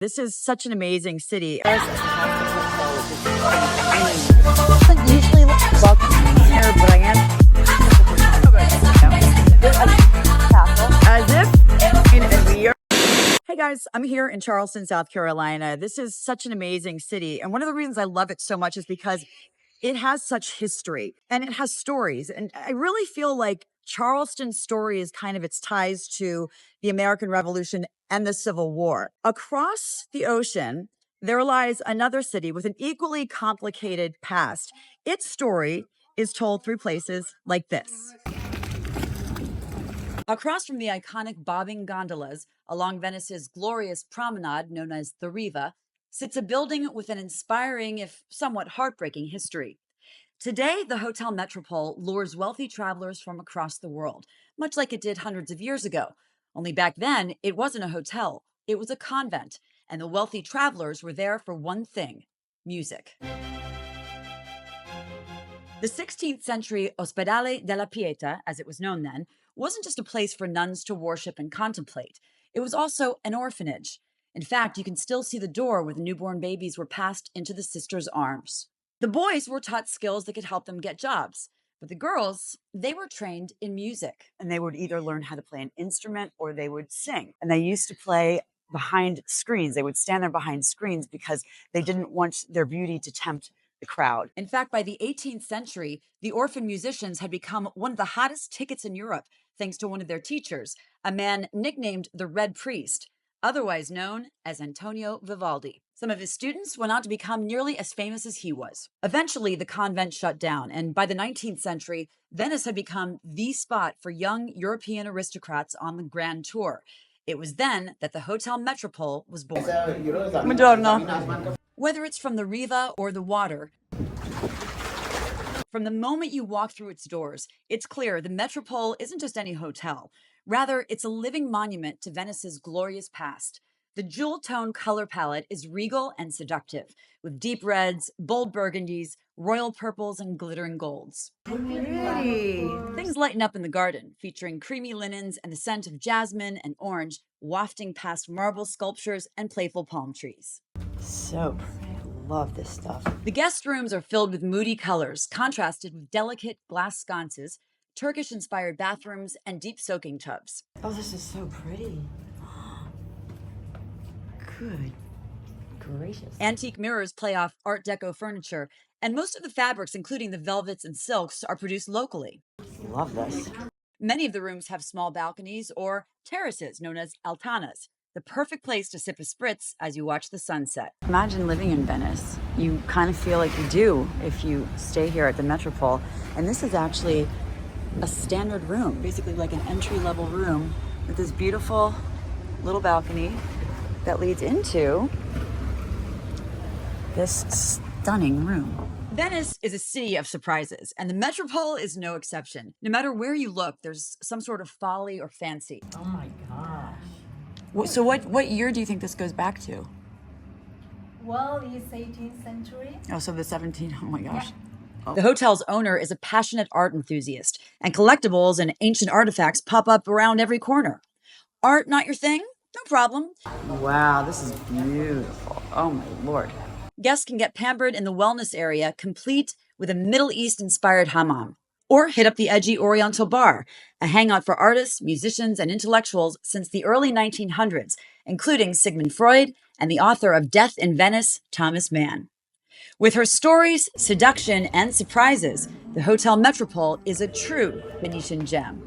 This is such an amazing city. Usually welcome here, but I am as if Hey guys, I'm here in Charleston, South Carolina. This is such an amazing city. And one of the reasons I love it so much is because it has such history and it has stories. And I really feel like Charleston's story is kind of its ties to the American Revolution and the Civil War. Across the ocean, there lies another city with an equally complicated past. Its story is told through places like this. Across from the iconic bobbing gondolas along Venice's glorious promenade known as the Riva sits a building with an inspiring, if somewhat heartbreaking, history. Today, the Hotel Metropole lures wealthy travelers from across the world, much like it did hundreds of years ago. Only back then, it wasn't a hotel, it was a convent, and the wealthy travelers were there for one thing: music. The 16th century Ospedale della Pieta, as it was known then, wasn't just a place for nuns to worship and contemplate. It was also an orphanage. In fact, you can still see the door where the newborn babies were passed into the sisters' arms. The boys were taught skills that could help them get jobs, but the girls, they were trained in music. and they would either learn how to play an instrument or they would sing. And they used to play behind screens. They would stand there behind screens because they didn't want their beauty to tempt the crowd. In fact, by the 18th century, the orphan musicians had become one of the hottest tickets in Europe, thanks to one of their teachers, a man nicknamed the Red Priest, otherwise known as Antonio Vivaldi. Some of his students went on to become nearly as famous as he was. Eventually, the convent shut down, and by the 19th century, Venice had become the spot for young European aristocrats on the Grand Tour. It was then that the Hotel Metropole was born. Madonna. Whether it's from the Riva or the water, from the moment you walk through its doors, it's clear the Metropole isn't just any hotel. Rather, it's a living monument to Venice's glorious past. The jewel-tone color palette is regal and seductive, with deep reds, bold burgundies, royal purples, and glittering golds. Pretty. Things lighten up in the garden, featuring creamy linens and the scent of jasmine and orange wafting past marble sculptures and playful palm trees. So pretty. I love this stuff. The guest rooms are filled with moody colors, contrasted with delicate glass sconces, Turkish-inspired bathrooms, and deep soaking tubs. Oh, this is so pretty. Good gracious. Antique mirrors play off Art Deco furniture, and most of the fabrics, including the velvets and silks, are produced locally. Love this. Many of the rooms have small balconies or terraces known as altanas, the perfect place to sip a spritz as you watch the sunset. Imagine living in Venice. You kind of feel like you do if you stay here at the Metropole. And this is actually a standard room, basically like an entry-level room with this beautiful little balcony that leads into this stunning room. Venice is a city of surprises, and the Metropole is no exception. No matter where you look, there's some sort of folly or fancy. Oh my gosh. So what year do you think this goes back to? Well, it's 18th century. Oh, so the 17th. Oh my gosh. Yeah. Oh. The hotel's owner is a passionate art enthusiast, and collectibles and ancient artifacts pop up around every corner. Art not your thing? No problem. Wow, this is beautiful. Oh my Lord. Guests can get pampered in the wellness area, complete with a Middle East-inspired hammam. Or hit up the edgy Oriental bar, a hangout for artists, musicians, and intellectuals since the early 1900s, including Sigmund Freud and the author of Death in Venice, Thomas Mann. With her stories, seduction, and surprises, the Hotel Metropole is a true Venetian gem.